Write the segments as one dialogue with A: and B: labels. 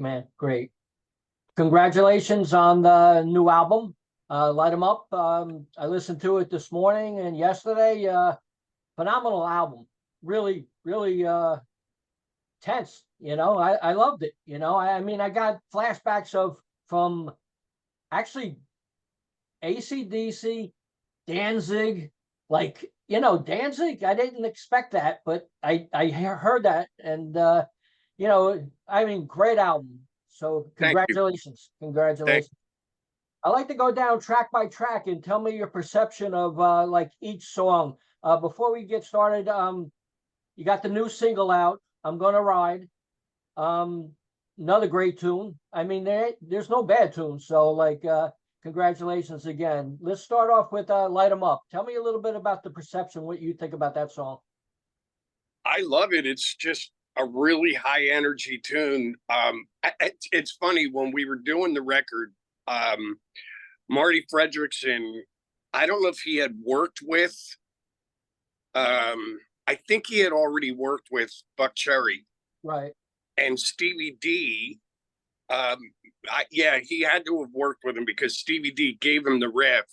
A: Man, great. Congratulations on the new album, Light 'em Up. I listened to it this morning and yesterday. Phenomenal album. Really, really tense. I loved it. I mean, I got flashbacks of from actually AC/DC, Danzig, like, Danzig. I didn't expect that, but I heard that, and I mean, great album. So
B: Thank you.
A: congratulations,
B: Thank
A: congratulations. I like to go down track by track and tell me your perception of like each song. Before we get started, you got the new single out, "I'm Gonna Ride." Um, Another great tune. I mean, there's no bad tunes. So like, congratulations again. Let's start off with "Light 'em Up." Tell me a little bit about the perception, what you think about that song.
B: I love it. It's just a really high energy tune. It's funny when we were doing the record. Marty Fredrickson, I don't know if he had worked with. I think he had already worked with Buck Cherry
A: Right.
B: and Stevie D. Yeah, he had to have worked with him because Stevie D gave him the riff.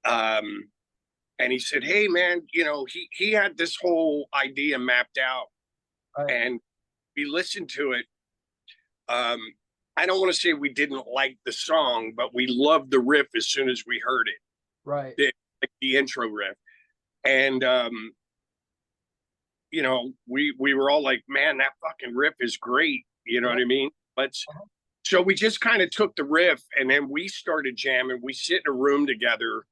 B: And he said, "Hey, man, he had this whole idea mapped out,
A: Right.
B: and we listened to it. Um, I don't want to say we didn't like the song, but we loved the riff as soon as we heard it,
A: Right.
B: the intro riff, and we were all like, man, that fucking riff is great. You know
A: Yeah.
B: what I mean? Let's." So we just kind of took the riff, and then we started jamming. We sit in a room together,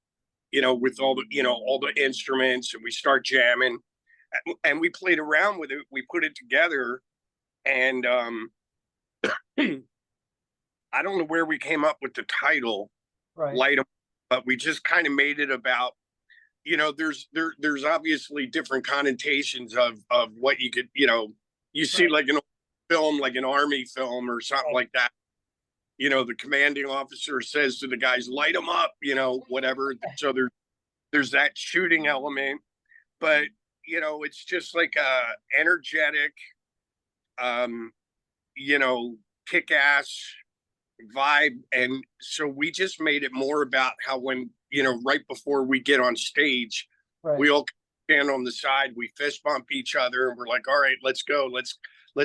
B: with all the instruments, and we start jamming, and we played around with it. We put it together, and I don't know where we came up with the title,
A: Right.
B: Light 'em, but we just kind of made it about, there's obviously different connotations of what you could, you see
A: Right.
B: like an film, like an army film or something
A: Right.
B: like that. The commanding officer says to the guys, "Light them up," whatever. So there's that shooting element, but it's just like a energetic, um, kick-ass vibe. And so we just made it more about how when, right before we get on stage,
A: Right.
B: we all stand on the side, we fist bump each other, and we're like, all right, let's go, let's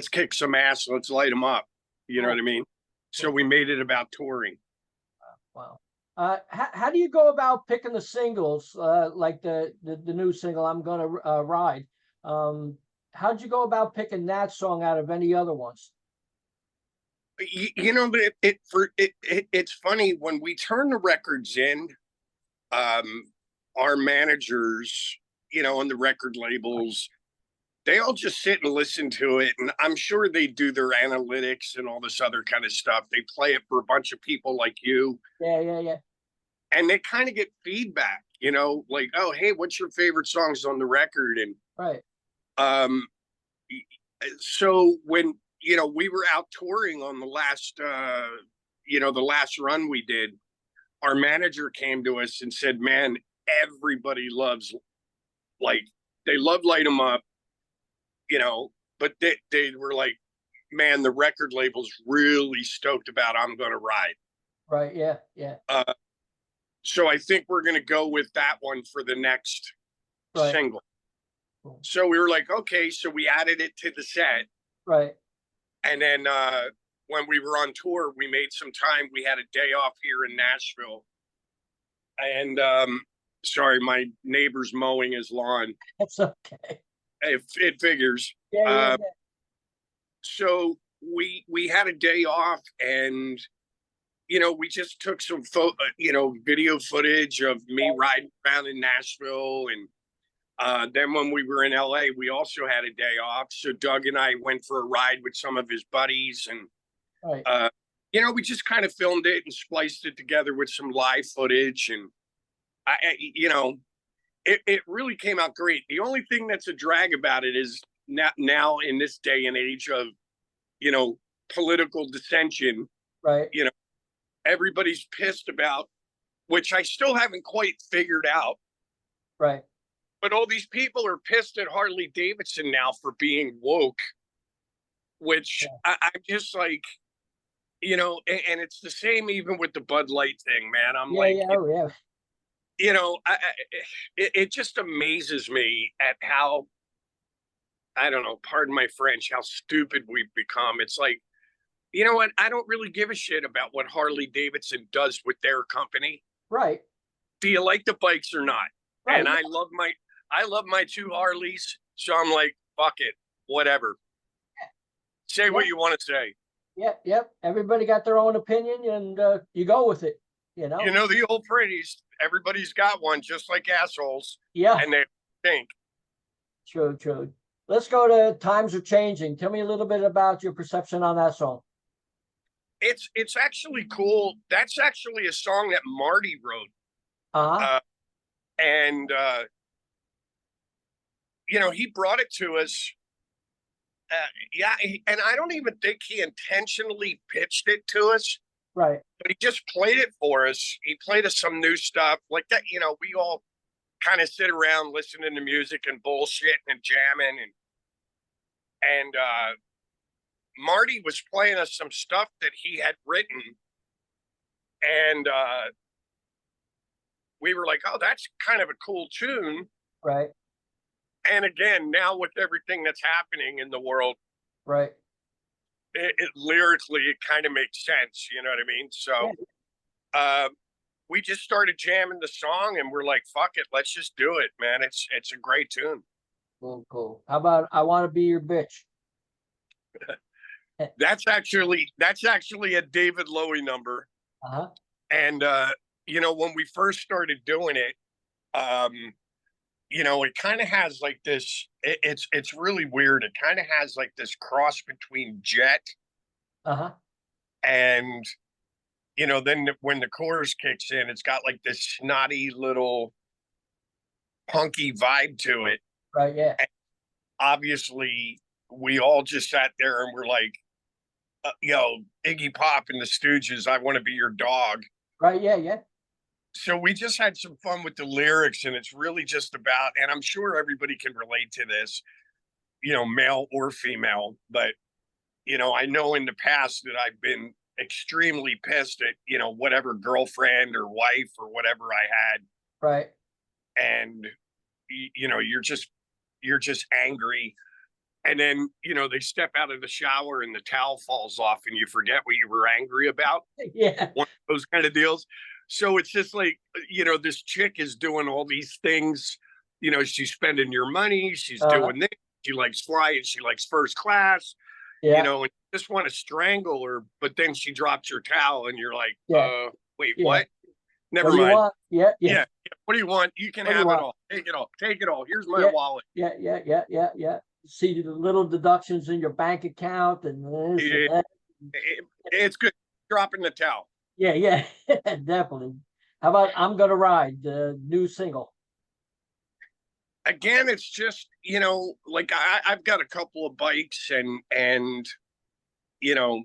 B: kick some ass, let's light them up. You know what
A: Cool.
B: I mean? So
A: Cool.
B: we made it about touring.
A: Wow. How do you go about picking the singles, like the new single, "I'm Gonna Ride"? Um, how'd you go about picking that song out of any other ones?
B: But it's funny when we turn the records in. Our managers, on the record labels, they all just sit and listen to it, and I'm sure they do their analytics and all this other kind of stuff. They play it for a bunch of people like you,
A: Yeah, yeah, yeah.
B: and they kind of get feedback, like, "Oh, hey, what's your favorite songs on the record?" And
A: Right.
B: um, so when we were out touring on the last run we did, our manager came to us and said, "Man, everybody loves, like, they love Light 'em Up, but they were like, man, the record label's really stoked about I'm Gonna Ride."
A: Right. Yeah, yeah.
B: So I think we're gonna go with that one for the next
A: Right.
B: single.
A: Cool.
B: So we were like, okay, so we added it to the set,
A: Right.
B: and then when we were on tour, we made some time. We had a day off here in Nashville, and sorry, my neighbor's mowing his lawn.
A: That's okay.
B: It figures.
A: Yeah, yeah,
B: Uh,
A: yeah.
B: so we had a day off, and we just took some video footage of me riding around in Nashville, and then when we were in LA, we also had a day off. So Doug and I went for a ride with some of his buddies, and
A: Right.
B: we just kind of filmed it and spliced it together with some live footage, and it really came out great. The only thing that's a drag about it is now in this day and age of political dissension,
A: Right.
B: everybody's pissed about, which I still haven't quite figured out.
A: Right.
B: But all these people are pissed at Harley Davidson now for being woke, which
A: Yeah.
B: I'm just like, and it's the same even with the Bud Light thing, man. I'm
A: Yeah,
B: like,
A: yeah, oh yeah.
B: it just amazes me at how, I don't know, pardon my French, how stupid we've become. It's like, you know what? I don't really give a shit about what Harley Davidson does with their company.
A: Right,
B: Do you like the bikes or not?
A: right.
B: And I love my two Harleys, so I'm like, fuck it, whatever. Say
A: Yeah,
B: what you want to say.
A: yeah, yep. Everybody got their own opinion, and you go with it. You
B: You
A: know.
B: know the old phrase, everybody's got one, just like assholes,
A: Yeah,
B: and they think.
A: true, true. Let's go to Times Are Changing. Tell me a little bit about your perception on that song.
B: It's actually cool. That's actually a song that Marty wrote.
A: Uh-huh.
B: Uh, and he brought it to us. Yeah, and I don't even think he intentionally pitched it to us,
A: Right.
B: but he just played it for us. He played us some new stuff like that. We all kind of sit around listening to music and bullshit and jamming, and Marty was playing us some stuff that he had written, and we were like, "Oh, that's kind of a cool tune."
A: Right.
B: And again, now with everything that's happening in the world,
A: Right.
B: it lyrically it kind of makes sense. You know what I mean?
A: Yeah.
B: So uh, we just started jamming the song, and we're like, "Fuck it, let's just do it, man." It's a great tune.
A: Cool, cool. How about I Want to Be Your Bitch?
B: That's actually a David Lowie number,
A: Uh-huh.
B: and when we first started doing it, um, it kind of has like this. It's really weird. It kind of has like this cross between Jet
A: Uh-huh.
B: and then when the chorus kicks in, it's got like this snotty little punky vibe to it.
A: Right. Yeah.
B: And obviously, we all just sat there and we're like, Iggy Pop and the Stooges, I want to be your dog.
A: Right. Yeah. Yeah.
B: So we just had some fun with the lyrics, and it's really just about, and I'm sure everybody can relate to this, male or female, but I know in the past that I've been extremely pissed at, whatever girlfriend or wife or whatever I had.
A: Right.
B: And, you're just angry. And then, they step out of the shower and the towel falls off and you forget what you were angry about.
A: Yeah.
B: One of those kind of deals. So it's just like, this chick is doing all these things. She's spending your money. She's
A: Uh-huh.
B: doing this. She likes flying. She likes first class,
A: Yeah.
B: and you just want to strangle her. But then she drops your towel and you're like,
A: Yeah.
B: wait,
A: Yeah.
B: what?
A: What
B: Never
A: do you
B: mind.
A: want? Yeah. Yeah.
B: Yeah. What do you want? You can
A: What do you
B: have it
A: want?
B: all. Take it all. Take it all. Here's my
A: Yeah.
B: wallet.
A: Yeah. Yeah. Yeah. Yeah. Yeah. See the little deductions in your bank account and this and
B: It,
A: that.
B: it's good. Dropping the towel.
A: Yeah. Yeah. Definitely. How about I'm Gonna Ride, the new single?
B: Again, it's just, like I've got a couple of bikes, and you know,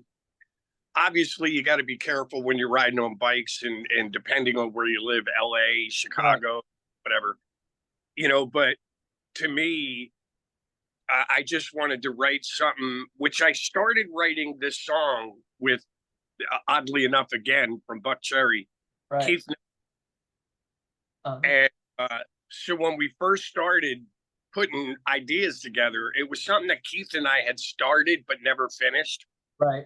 B: obviously you got to be careful when you're riding on bikes, and depending on where you live, LA,
A: Right.
B: Chicago, whatever, but to me, I just wanted to write something, which I started writing this song with, oddly enough, again from Buck Cherry,
A: Right.
B: Keith.
A: Uh-huh.
B: And so when we first started putting ideas together, it was something that Keith and I had started but never finished.
A: Right.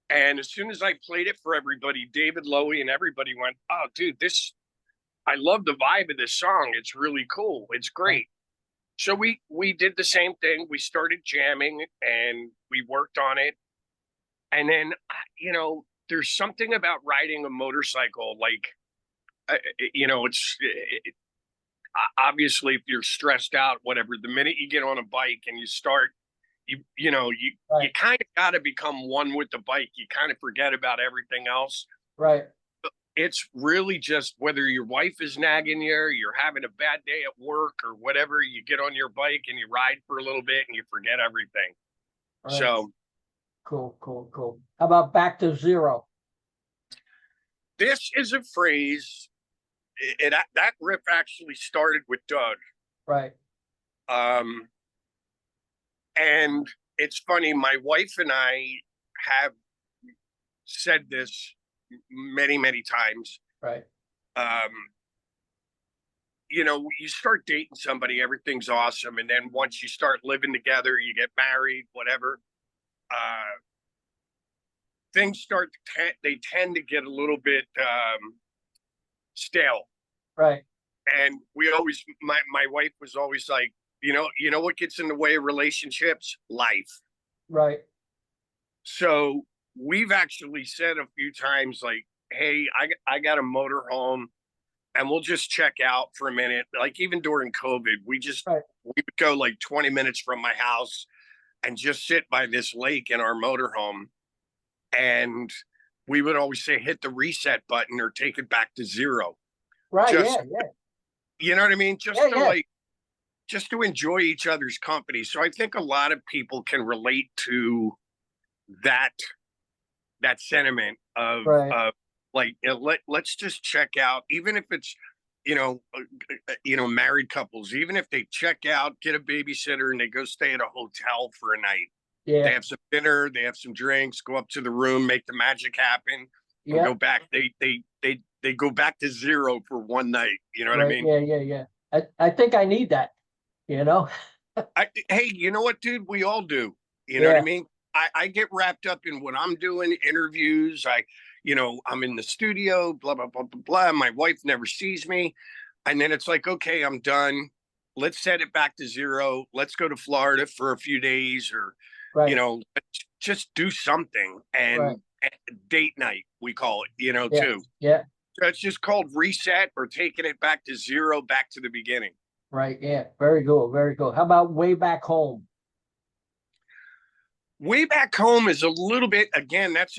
B: And as soon as I played it for everybody, David Lowie and everybody went, "Oh, dude, I love the vibe of this song. It's really cool. It's great." So we did the same thing. We started jamming and we worked on it. And then, there's something about riding a motorcycle, like, obviously if you're stressed out, whatever, the minute you get on a bike and you start, you
A: Right.
B: kind of got to become one with the bike. You kind of forget about everything else.
A: Right.
B: It's really just whether your wife is nagging you, or you're having a bad day at work or whatever, you get on your bike and you ride for a little bit and you forget everything.
A: Right.
B: So
A: Cool. Cool. Cool. How about Back to Zero?
B: this is a phrase. That riff actually started with Doug.
A: Right.
B: Um, and it's funny, my wife and I have said this many, many times.
A: Right.
B: Um, you know, you start dating somebody, everything's awesome. And then once you start living together, you get married, whatever, things start they tend to get a little bit stale.
A: Right.
B: And we always, my wife was always like, you know what gets in the way of relationships? Life.
A: Right.
B: So we've actually said a few times, like, hey, I got a motor home and we'll just check out for a minute. Like even during COVID, we would go like 20 minutes from my house and just sit by this lake in our motorhome. And we would always say, hit the reset button or take it back to zero.
A: Right.
B: Just,
A: Yeah. Yeah.
B: you know what I mean? Just
A: Yeah,
B: to
A: yeah.
B: like, just to enjoy each other's company. So I think a lot of people can relate to that sentiment of
A: Right.
B: like, let's just check out, even if it's married couples, even if they check out, get a babysitter, and they go stay at a hotel for a night. They
A: Yeah.
B: have some dinner, they have some drinks, go up to the room, make the magic happen, and
A: Yeah.
B: go back. They go back to zero for one night. You know what I
A: Right.
B: mean?
A: Yeah. Yeah. Yeah. I think I need that, you know?
B: Hey, you know what, dude? We all do. You know what I
A: Yeah.
B: mean? I get wrapped up in what I'm doing, interviews. I'm in the studio, blah, blah, blah, blah, blah. My wife never sees me. And then it's like, okay, I'm done. Let's set it back to zero. Let's go to Florida for a few days, or,
A: Right.
B: let's just do something.
A: Right.
B: And date night, we call it,
A: Yeah.
B: too.
A: Yeah.
B: So it's just called reset, or taking it back to zero, back to the beginning.
A: Right. Yeah. Very good. Very good. How about Way Back Home?
B: Way Back Home is a little bit, again, that's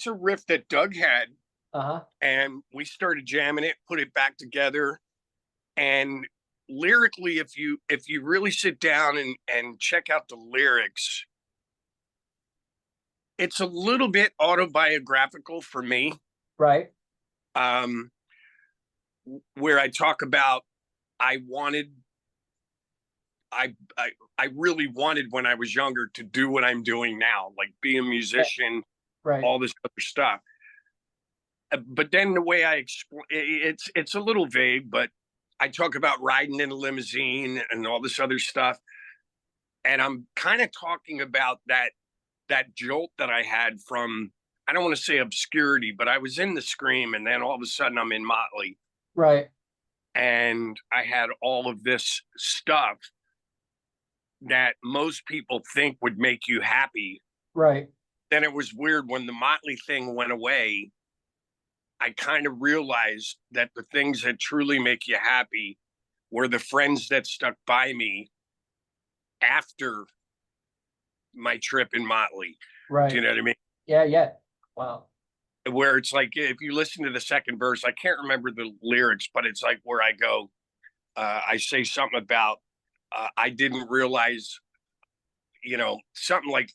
B: a riff that Doug had,
A: Uh-huh.
B: and we started jamming it, put it back together. And lyrically, if you really sit down and check out the lyrics, it's a little bit autobiographical for me.
A: Right.
B: Where I talk about, I really wanted when I was younger to do what I'm doing now, like be a musician,
A: Right.
B: all this other stuff. But then the way I explain it's a little vague, but I talk about riding in a limousine and all this other stuff. And I'm kind of talking about that jolt that I had from, I don't want to say obscurity, but I was in the Scream, and then all of a sudden I'm in Motley.
A: Right.
B: And I had all of this stuff that most people think would make you happy.
A: Right.
B: Then it was weird when the Motley thing went away. I kind of realized that the things that truly make you happy were the friends that stuck by me after my trip in Motley.
A: Right.
B: Do you know what I mean?
A: Yeah. Yeah. Wow.
B: Where it's like, if you listen to the second verse, I can't remember the lyrics, but it's like where I go, I say something about, I didn't realize, something like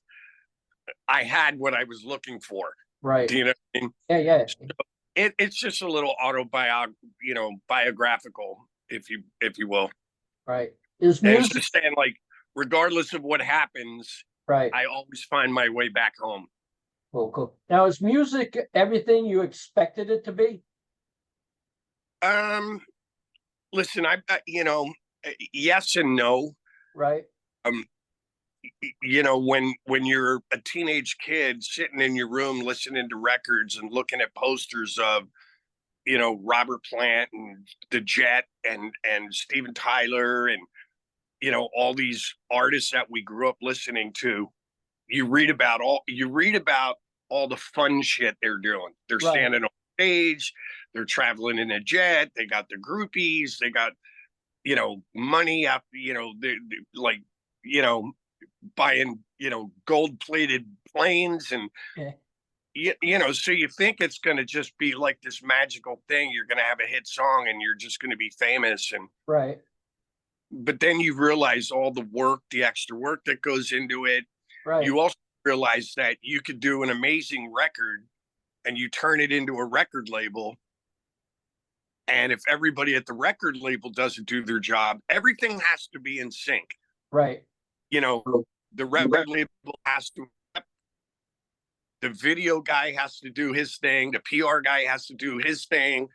B: I had what I was looking for.
A: Right.
B: Do you know what I mean?
A: Yeah. Yeah.
B: So it's just a little biographical, if you will.
A: Right. Is
B: And it's
A: music
B: just saying, like, regardless of what happens,
A: right?
B: I always find my way back home.
A: Cool. Cool. Now, is music everything you expected it to be?
B: Listen, yes and no.
A: Right.
B: Um, when you're a teenage kid sitting in your room listening to records and looking at posters of, Robert Plant and the Jet and Steven Tyler and, all these artists that we grew up listening to, you read about all the fun shit they're doing. They're
A: Right.
B: standing on stage, they're traveling in a jet, they got the groupies, they got, money up, they like, buying, gold plated planes. And,
A: Yeah.
B: so you think it's going to just be like this magical thing. You're going to have a hit song and you're just going to be famous.
A: Right.
B: But then you realize all the work, the extra work that goes into it.
A: Right.
B: You also realize that you could do an amazing record and you turn it into a record label. And if everybody at the record label doesn't do their job, everything has to be in sync.
A: Right.
B: The record label has to the video guy has to do his thing, the PR guy has to do his thing,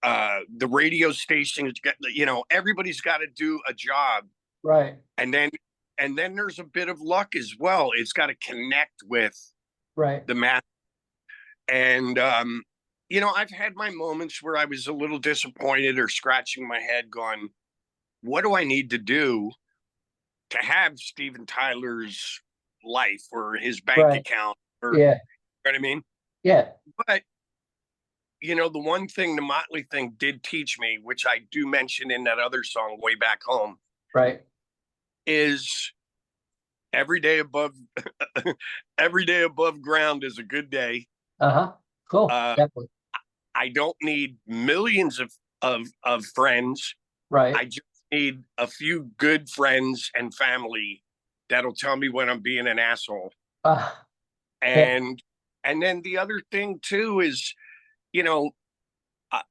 B: the radio station, you know, everybody's got to do a job.
A: Right.
B: And then there's a bit of luck as well. It's got to connect with
A: Right.
B: the math. And you know, I've had my moments where I was a little disappointed or scratching my head going, what do I need to do to have Steven Tyler's life or his bank
A: Right.
B: account? Or,
A: Yeah.
B: you know what I mean?
A: Yeah.
B: But, you know, the one thing the Motley thing did teach me, which I do mention in that other song, Way Back Home,
A: Right.
B: is every day above every day above ground is a good day.
A: Uh-huh. Cool.
B: Uh,
A: Definitely.
B: I don't need millions of friends.
A: Right.
B: I just need a few good friends and family that'll tell me when I'm being an asshole.
A: Uh,
B: And then the other thing too is, you know,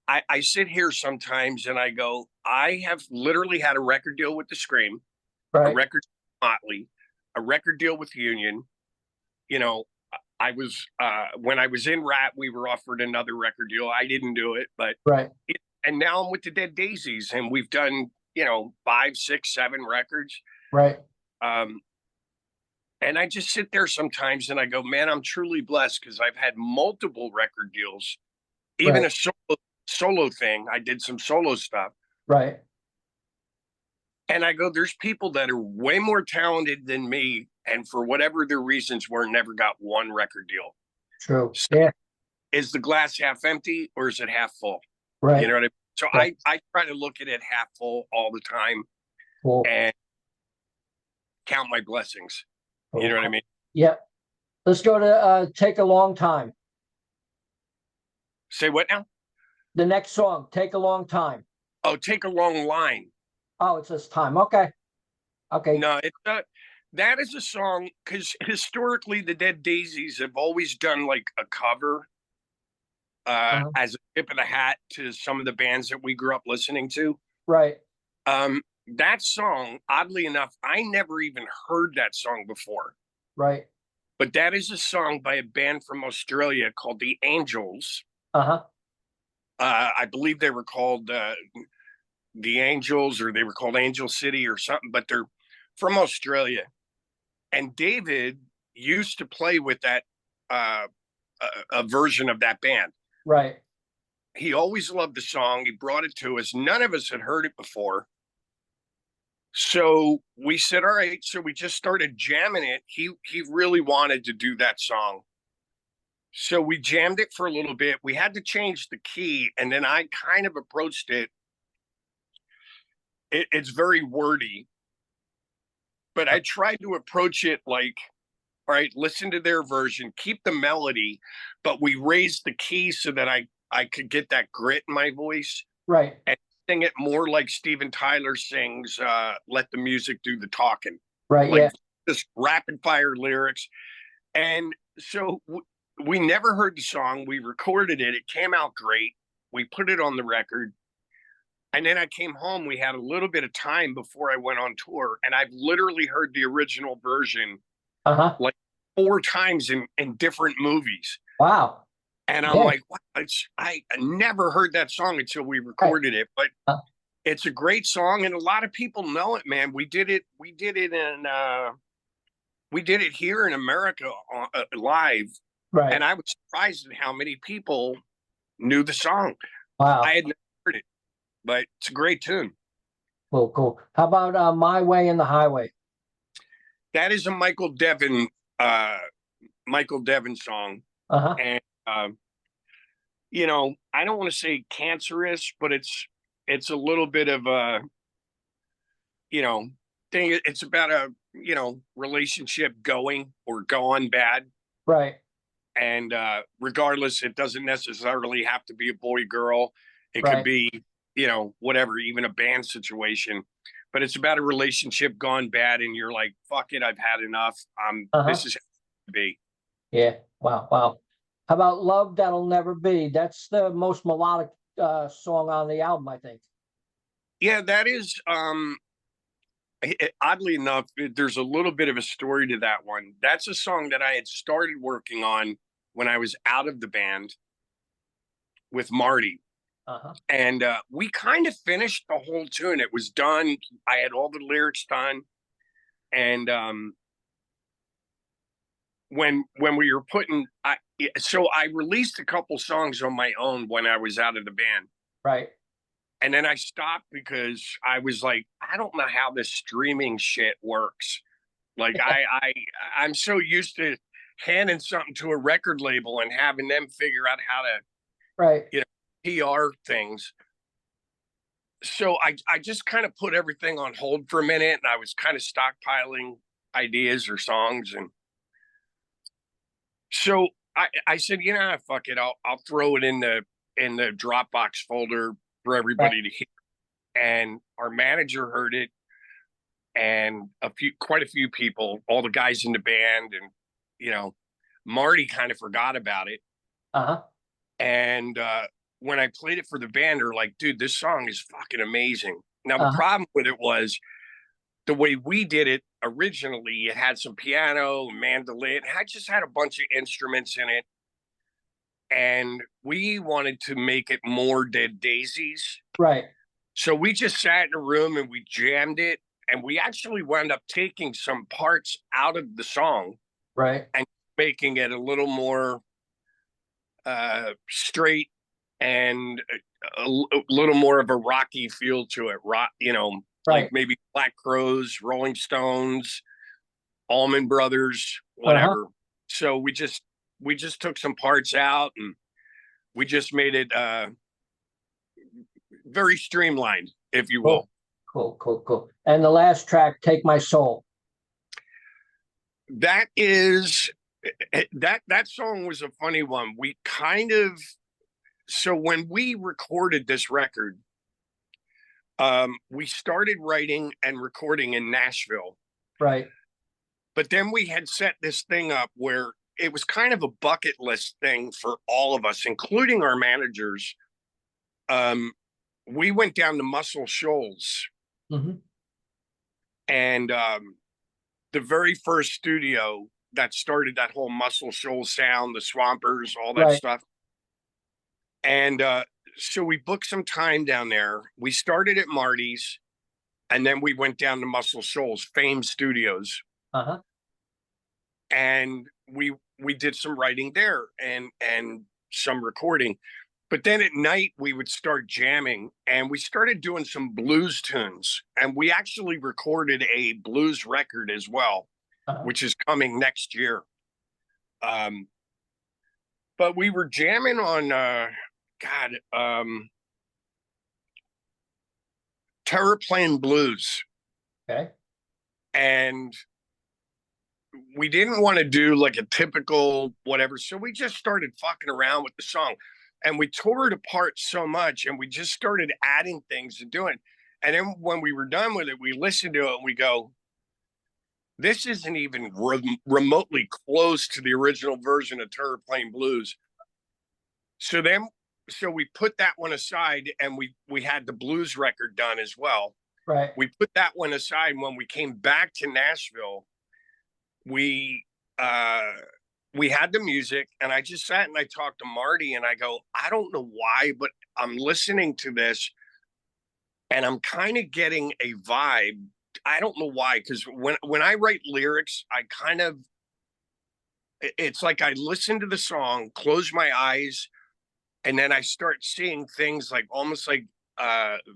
B: I sit here sometimes and I go, I have literally had a record deal with the Scream, a
A: right.
B: record deal with Motley, a record deal with Union. You know, I was when I was in Rat, we were offered another record deal. I didn't do it, but
A: Right.
B: and now I'm with the Dead Daisies, and we've done, you know, 5, 6, 7 records.
A: Right.
B: And I just sit there sometimes and I go, man, I'm truly blessed because I've had multiple record deals, even
A: Right.
B: a solo thing. I did some solo stuff.
A: Right.
B: And I go, there's people that are way more talented than me. And for whatever their reasons were, never got one record deal.
A: True.
B: So
A: Yeah.
B: is the glass half empty or is it half full?
A: Right.
B: You know what I mean? So
A: Right.
B: I try to look at it half full all the time
A: Cool.
B: and count my blessings.
A: Cool.
B: You know what I mean?
A: Yeah. Let's go to Take a Long Time.
B: Say what now?
A: The next song, Take a Long Time.
B: Oh, Take a Long Line.
A: Oh, it says time. Okay. Okay.
B: No, it's not. That is a song because historically the Dead Daisies have always done like a cover as a tip of the hat to some of the bands that we grew up listening to.
A: Right.
B: That song, oddly enough, I never even heard that song before.
A: Right.
B: But that is a song by a band from Australia called the Angels.
A: Uh-huh.
B: I believe they were called the Angels, or they were called Angel City or something, but they're from Australia. And David used to play with that a version of that band.
A: Right.
B: He always loved the song. He brought it to us. None of us had heard it before. So we said, all right. So we just started jamming it. He really wanted to do that song. So we jammed it for a little bit. We had to change the key. And then I kind of approached it. It's very wordy. But I tried to approach it like, all right, listen to their version, keep the melody, but we raised the key so that I could get that grit in my voice.
A: Right.
B: And sing it more like Steven Tyler sings, Let the Music Do the Talking.
A: Right.
B: Like
A: Yeah.
B: just rapid fire lyrics. And so we never heard the song. We recorded it. It came out great. We put it on the record. And then I came home. We had a little bit of time before I went on tour. And I've literally heard the original version
A: Uh-huh.
B: like 4 times in different movies.
A: Wow.
B: And I'm like, what? I never heard that song until we recorded it. But it's a great song. And a lot of people know it, man. We did it here in America live.
A: Right.
B: And I was surprised at how many people knew the song.
A: Wow.
B: I had never heard it, but it's a great tune.
A: Cool, cool. How about My Way in the Highway?
B: That is a Michael Devin song.
A: Uh-huh.
B: And you know, I don't want to say cancerous, but it's a little bit of a, you know, thing. It's about a, you know, relationship going or gone bad.
A: Right.
B: And regardless, it doesn't necessarily have to be a boy girl. It
A: Right.
B: could be, you know, whatever, even a band situation. But it's about a relationship gone bad, and you're like, "Fuck it, I've had enough. This is how it to be."
A: Yeah. Wow. Wow. How about Love That'll Never Be? That's the most melodic song on the album, I think.
B: Yeah, that is. Oddly enough, there's a little bit of a story to that one. That's a song that I had started working on when I was out of the band with Marty.
A: Uh-huh.
B: And we kind of finished the whole tune. It was done. I had all the lyrics done. And when we were so I released a couple songs on my own when I was out of the band.
A: Right.
B: And then I stopped because I was like, I don't know how this streaming shit works. Like I'm so used to handing something to a record label and having them figure out how to,
A: Right.
B: PR things. So I just kind of put everything on hold for a minute, and I was kind of stockpiling ideas or songs. And so I said, fuck it. I'll throw it in the Dropbox folder for everybody to hear. And our manager heard it, and quite a few people, all the guys in the band, and Marty kind of forgot about it.
A: Uh-huh.
B: And when I played it for the band, they're like, dude, this song is fucking amazing. Now, the problem with it was the way we did it originally. It had some piano, mandolin. I just had a bunch of instruments in it. And we wanted to make it more Dead Daisies.
A: Right.
B: So we just sat in a room and we jammed it. And we actually wound up taking some parts out of the song.
A: Right.
B: And making it a little more straight and a little more of a rocky feel to it. Rock, like maybe Black Crowes, Rolling Stones, Allman Brothers, whatever. So we just took some parts out and we just made it very streamlined, if you will.
A: Cool. And the last track, Take My Soul.
B: That song was a funny one. So when we recorded this record, we started writing and recording in Nashville.
A: Right.
B: But then we had set this thing up where it was kind of a bucket list thing for all of us, including our managers. We went down to Muscle Shoals.
A: Mm-hmm.
B: And the very first studio that started that whole Muscle Shoals sound, the Swampers, all that stuff. And so we booked some time down there. We started at Marty's, and then we went down to Muscle Shoals, Fame Studios.
A: Uh-huh.
B: And we did some writing there and some recording. But then at night we would start jamming, and we started doing some blues tunes. And we actually recorded a blues record as well, which is coming next year. But we were jamming on Terraplane Blues.
A: Okay.
B: And we didn't want to do like a typical whatever. So we just started fucking around with the song. And we tore it apart so much, and we just started adding things and doing. And then when we were done with it, we listened to it and we go, this isn't even remotely close to the original version of Terraplane Blues. So we put that one aside, and we had the blues record done as well.
A: Right.
B: We put that one aside. When we came back to Nashville, we had the music, and I just sat and I talked to Marty, and I go, I don't know why, but I'm listening to this and I'm kind of getting a vibe. I don't know why, because when I write lyrics, it's like I listen to the song, close my eyes, and then I start seeing things like almost like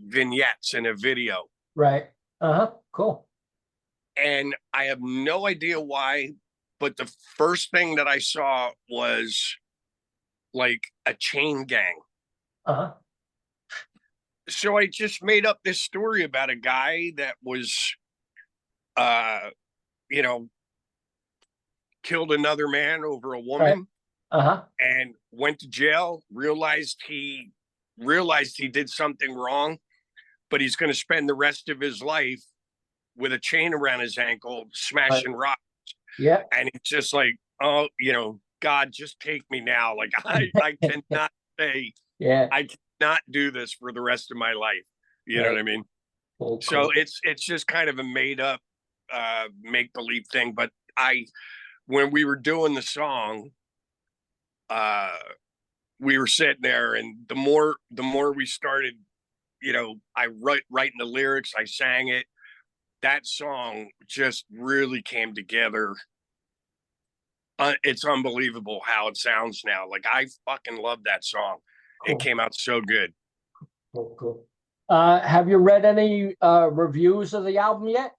B: vignettes in a video.
A: Right. Cool.
B: And I have no idea why, but the first thing that I saw was like a chain gang. So I just made up this story about a guy that was, killed another man over a woman. And went to jail, realized he did something wrong, but he's going to spend the rest of his life with a chain around his ankle, smashing rocks.
A: Yeah.
B: And it's just like, oh, God, just take me now. Like I cannot say, I cannot do this for the rest of my life. You know what I mean?
A: Cool.
B: So it's just kind of a made up make believe thing. But when we were doing the song, we were sitting there, and the more we started, I writing the lyrics, I sang it. That song just really came together. It's unbelievable how it sounds now. Like, I fucking love that song. It
A: Cool.
B: came out so good.
A: Cool, cool. Have you read any reviews of the album yet?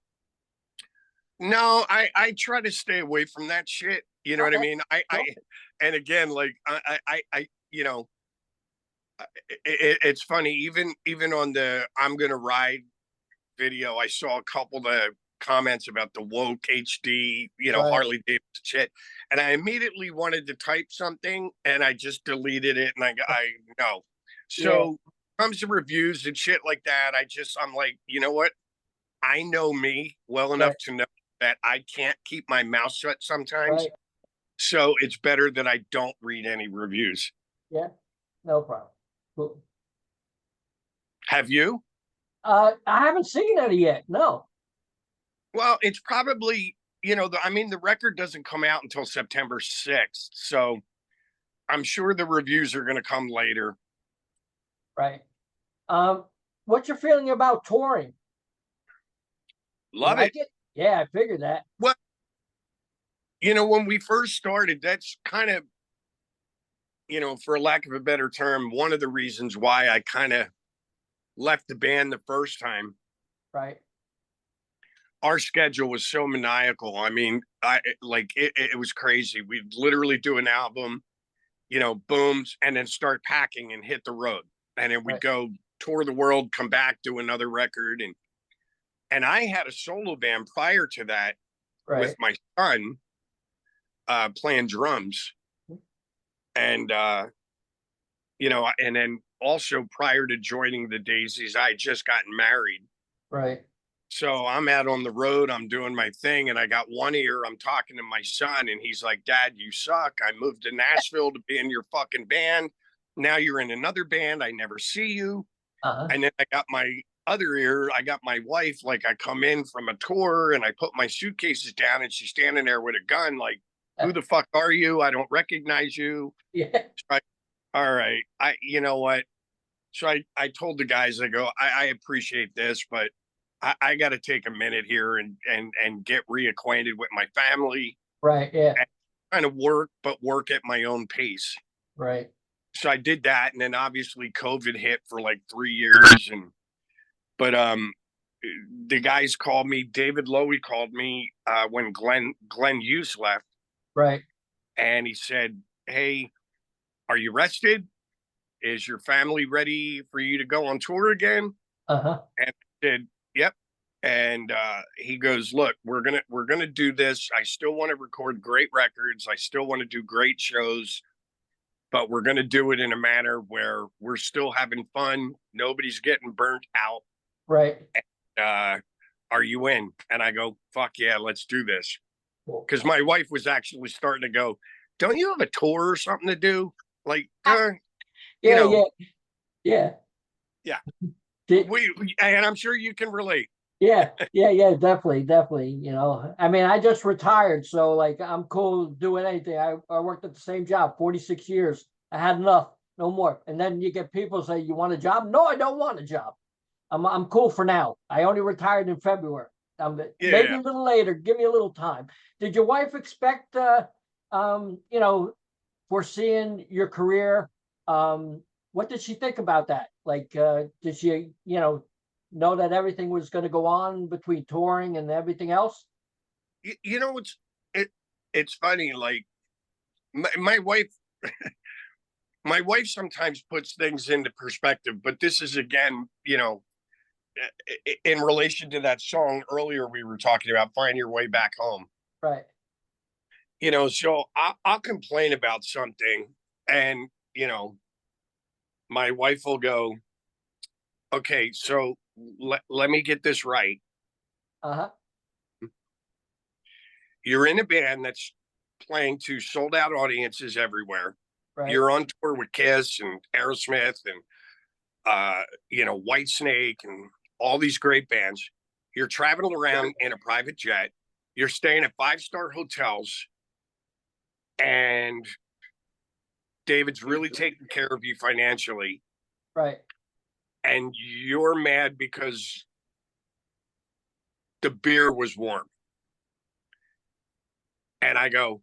B: No, I try to stay away from that shit. You know what I
A: Okay.
B: mean? And again, like it's funny. Even on the "I'm Gonna Ride" video, I saw a couple of comments about the woke HD,
A: Right.
B: Harley Davidson shit, and I immediately wanted to type something, and I just deleted it, and I no.
A: Yeah.
B: So when it comes to reviews and shit like that, I'm like, you know what? I know me well enough
A: Right.
B: to know that I can't keep my mouth shut sometimes.
A: Right.
B: So it's better that I don't read any reviews.
A: Yeah. No problem. Cool.
B: Have you?
A: I haven't seen any yet. No.
B: Well, it's probably, the record doesn't come out until September 6th. So I'm sure the reviews are going to come later.
A: Right. Um, what's your feeling about touring? You
B: Love it.
A: like it? Yeah, I figured that.
B: Well, when we first started, that's kind of, for lack of a better term, one of the reasons why I kind of left the band the first time.
A: Right.
B: Our schedule was so maniacal. I mean, it was crazy. We'd literally do an album, booms, and then start packing and hit the road. And then we'd
A: Right.
B: go tour the world, come back, do another record. And I had a solo band prior to that
A: Right.
B: with my son playing drums. And and then also prior to joining the Daisies, I had just gotten married.
A: Right.
B: So I'm out on the road, I'm doing my thing, and I got one ear, I'm talking to my son, and he's like, "Dad, you suck. I moved to Nashville to be in your fucking band. Now you're in another band. I never see you."
A: Uh-huh.
B: And then I got my other ear, I got my wife, like, I come in from a tour and I put my suitcases down, and she's standing there with a gun, like, "Who the fuck are you? I don't recognize you."
A: Yeah.
B: So all right, you know what? So I told the guys, I go, I appreciate this, but I got to take a minute here and get reacquainted with my family
A: Right. Yeah.
B: and kind of work, but work at my own pace.
A: Right.
B: So I did that, and then obviously COVID hit for like 3 years, but the guys called me. David Lowy called me when Glenn Hughes left,
A: Right.
B: and he said, "Hey, are you rested? Is your family ready for you to go on tour again?"
A: Uh-huh.
B: And I said, "Yep." And he goes, "Look, we're gonna do this. I still want to record great records. I still want to do great shows, but we're gonna do it in a manner where we're still having fun. Nobody's getting burnt out.
A: Right.
B: Uh, are you in?" And I go, "Fuck yeah, let's do this."
A: Cool.
B: Because my wife was actually starting to go, "Don't you have a tour or something to do?" Like,
A: Yeah. Yeah. Yeah.
B: yeah.
A: Did,
B: And I'm sure you can relate.
A: Yeah, yeah, definitely, definitely. I mean, I just retired, so like I'm cool doing anything. I worked at the same job 46 years. I had enough, no more. And then you get people say, "You want a job?" No, I don't want a job. I'm cool for now. I only retired in February. Maybe
B: Yeah.
A: a little later. Give me a little time. Did your wife expect um, you know, foreseeing your career? What did she think about that? Like, did she, know that everything was going to go on between touring and everything else?
B: It it's funny. Like, my wife, my wife sometimes puts things into perspective, but this is, again, in relation to that song earlier we were talking about, "Find Your Way Back Home."
A: Right.
B: So I'll complain about something, and my wife will go, "Okay, so let me get this right.
A: Uh-huh.
B: You're in a band that's playing to sold out audiences everywhere.
A: Right.
B: You're on tour with Kiss and Aerosmith and White Snake and all these great bands. You're traveling around in a private jet. You're staying at 5-star hotels, and David's really taking care of you financially,
A: Right.
B: and you're mad because the beer was warm. And I go,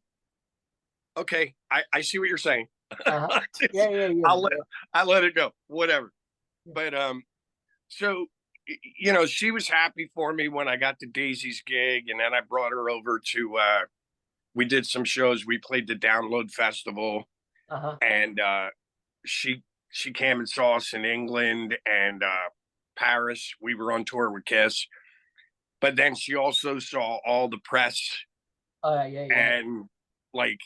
B: okay, I see what you're saying.
A: Uh-huh. Yeah, yeah, yeah.
B: I'll let it go, whatever. But so she was happy for me when I got the Daisy's gig, and then I brought her over to we did some shows. We played the Download Festival,
A: Uh-huh.
B: and she came and saw us in England and Paris. We were on tour with Kiss, but then she also saw all the press,
A: Yeah, yeah.
B: and like,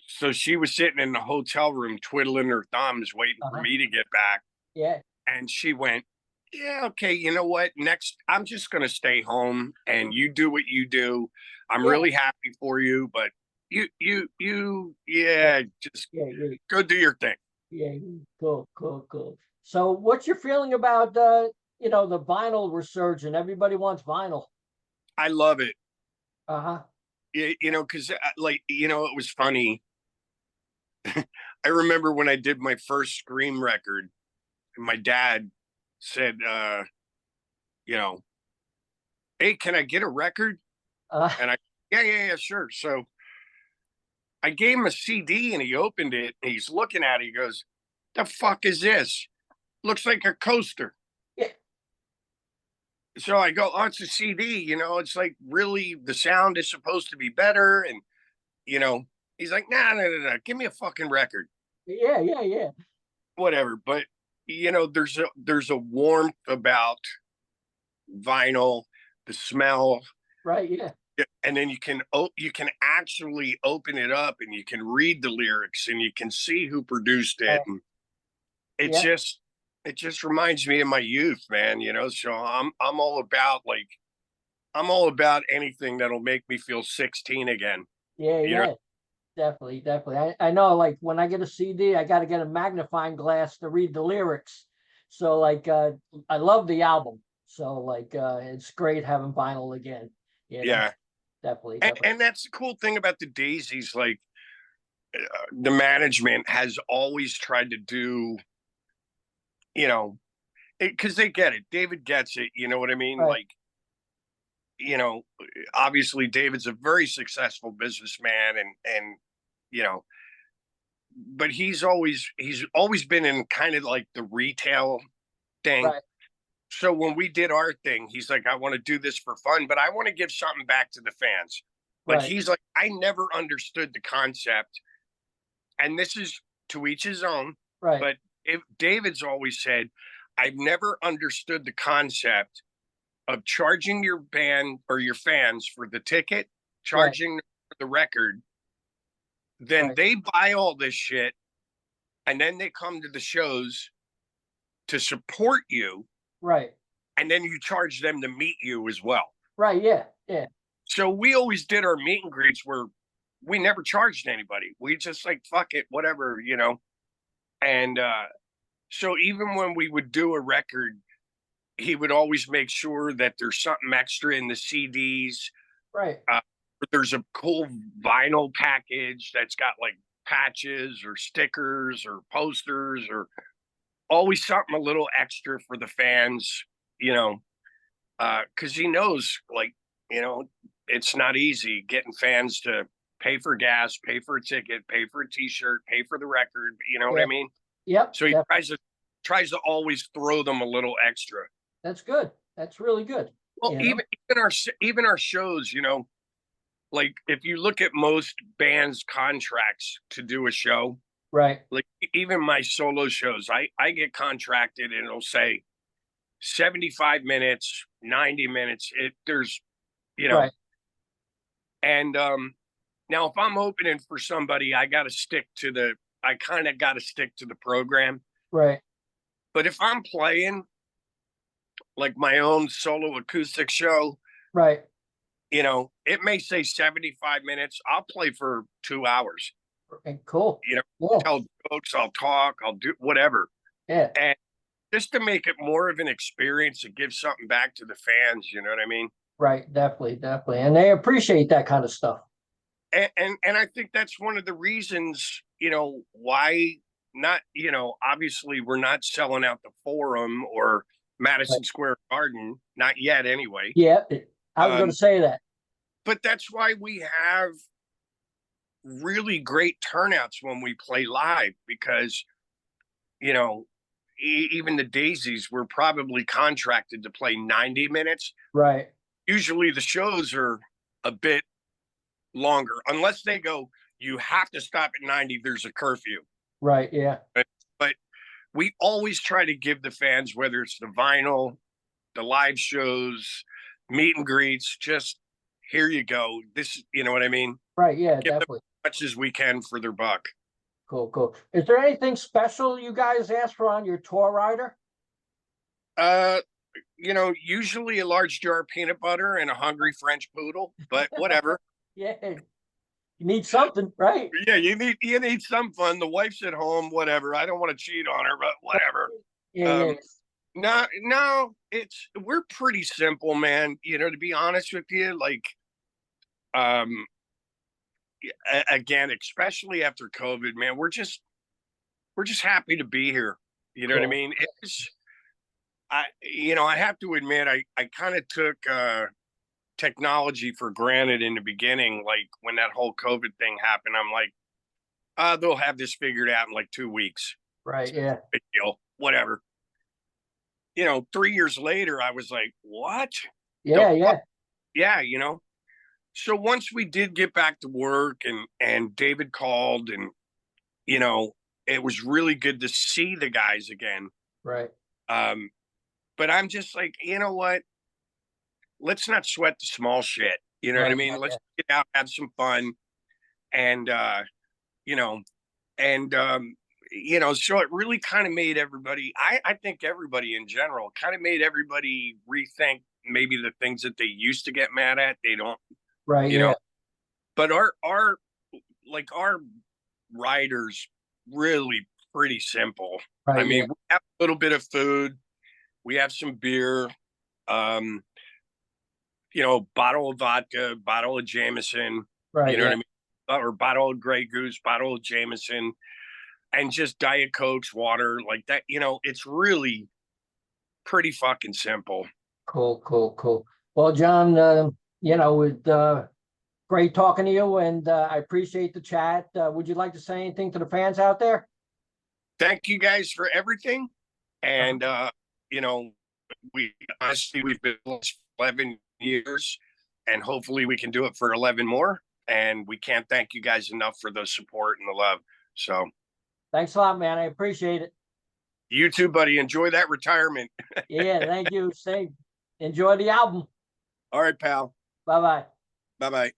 B: so she was sitting in the hotel room twiddling her thumbs, waiting for
A: Uh-huh.
B: me to get back.
A: Yeah.
B: And she went, yeah, okay, you know what? Next, I'm just going to stay home and you do what you do. I'm
A: Yeah.
B: really happy for you, but yeah, just
A: Yeah, yeah.
B: go do your thing.
A: Yeah, cool, cool, cool. So what's your feeling about the vinyl resurgence? Everybody wants vinyl.
B: I love it.
A: Uh-huh.
B: Because it was funny. I remember when I did my first Scream record, my dad said, hey, can I get a record?
A: Uh,
B: And yeah, sure. So I gave him a CD and he opened it and he's looking at it. He goes, the fuck is this? Looks like a coaster.
A: yeah.
B: So I go, oh, it's a CD. It's like really the sound is supposed to be better. And, he's like, no. Give me a fucking record.
A: Yeah, yeah, yeah.
B: Whatever. But, there's a warmth about vinyl, the smell.
A: Right, yeah.
B: And then you can actually open it up and you can read the lyrics and you can see who produced it. And
A: Yeah.
B: it just reminds me of my youth, man. So I'm all about anything that'll make me feel 16 again.
A: Yeah, yeah. Definitely, definitely. I know, like, when I get a CD, I got to get a magnifying glass to read the lyrics. So, like, I love the album. So, like, it's great having vinyl again.
B: Yeah.
A: Definitely,
B: And,
A: definitely.
B: and that's the cool thing about the Daisies. Like, the management has always tried to do, because they get it. David gets it. You know what I mean?
A: Right.
B: Like, obviously David's a very successful businessman and, you know, but he's always been in kind of like the retail thing.
A: Right.
B: So when we did our thing, he's like, I want to do this for fun, but I want to give something back to the fans. Like,
A: Right.
B: he's like, I never understood the concept. And this is to each his own.
A: Right.
B: But if David's always said, I've never understood the concept of charging your band or your fans for the ticket, charging for the record, then
A: Right.
B: they buy all this shit, and then they come to the shows to support you,
A: Right.
B: and then you charge them to meet you as well.
A: Right. Yeah. Yeah.
B: So we always did our meet and greets where we never charged anybody. We just like, fuck it, whatever, And so even when we would do a record, he would always make sure that there's something extra in the CDs.
A: Right.
B: There's a cool vinyl package that's got like patches or stickers or posters or always something a little extra for the fans, because he knows, like, it's not easy getting fans to pay for gas, pay for a ticket, pay for a t-shirt, pay for the record. You know what I mean?
A: Yep.
B: So he tries to always throw them a little extra.
A: That's good. That's really good.
B: Well, even our shows, like if you look at most bands' contracts to do a show,
A: Right.
B: like even my solo shows, I get contracted and it'll say 75 minutes, 90 minutes. There's,
A: Right.
B: and now if I'm opening for somebody, I kind of got to stick to the program.
A: Right.
B: But if I'm playing like my own solo acoustic show,
A: Right.
B: it may say 75 minutes. I'll play for 2 hours.
A: Okay, cool.
B: Tell jokes, I'll talk, I'll do whatever.
A: Yeah.
B: And just to make it more of an experience and give something back to the fans, you know what I mean?
A: Right. Definitely. Definitely. And they appreciate that kind of stuff.
B: and I think that's one of the reasons, why not, obviously we're not selling out the Forum or
A: Right.
B: Madison Square Garden, not yet anyway.
A: Yeah, I was going
B: Um,
A: to say that.
B: but that's why we have really great turnouts when we play live because, you know, even the Daisies were probably contracted to play 90 minutes.
A: Right.
B: Usually the shows are a bit longer, unless they go, you have to stop at 90, there's a curfew.
A: Right. Yeah.
B: But we always try to give the fans, whether it's the vinyl, the live shows, meet and greets, just here you go. This, you know what I mean?
A: Right. Yeah.
B: Give them
A: Definitely.
B: as much as we can for their buck.
A: Cool. Cool. Is there anything special you guys ask for on your tour rider?
B: Uh, usually a large jar of peanut butter and a hungry French poodle, but whatever.
A: Yeah. You need something, right?
B: Yeah, you need some fun. The wife's at home, whatever. I don't want to cheat on her, but whatever.
A: Yeah. Yeah.
B: No, we're pretty simple, man. To be honest with you, like, um, again, especially after COVID, man, we're just happy to be here. You know what I
A: Cool.
B: mean? I have to admit, I kind of took technology for granted in the beginning. Like when that whole COVID thing happened, I'm like, they'll have this figured out in like 2 weeks.
A: Right. Yeah.
B: Big deal, whatever. 3 years later, I was like, what?
A: Yeah. Yeah.
B: Yeah. So once we did get back to work and David called and, it was really good to see the guys again.
A: Right.
B: But I'm just like, you know what? Let's not sweat the small shit. You know what I
A: Right.
B: mean?
A: Yeah.
B: Let's get out, have some fun. And, you know, and, so it really kind of made everybody, I think everybody in general kind of made everybody rethink maybe the things that they used to get mad at. They don't,
A: Right.
B: you
A: Yeah.
B: know, but our riders really pretty simple. I
A: Right.
B: mean,
A: Yeah.
B: we have a little bit of food, we have some beer, um, bottle of vodka, bottle of Jameson, you
A: Right.
B: know what
A: Yeah.
B: I mean? Or bottle of Grey Goose, bottle of Jameson, and just Diet Cokes, water, like that. It's really pretty fucking simple.
A: Cool. Cool. Cool. Well, John, with great talking to you, and I appreciate the chat. Would you like to say anything to the fans out there?
B: Thank you guys for everything. And, we've been 11 years, and hopefully we can do it for 11 more. And we can't thank you guys enough for the support and the love. So
A: Thanks a lot, man. I appreciate it.
B: you too, buddy. Enjoy that retirement.
A: Yeah, thank you. Enjoy the album.
B: All right, pal.
A: Bye bye.
B: Bye bye.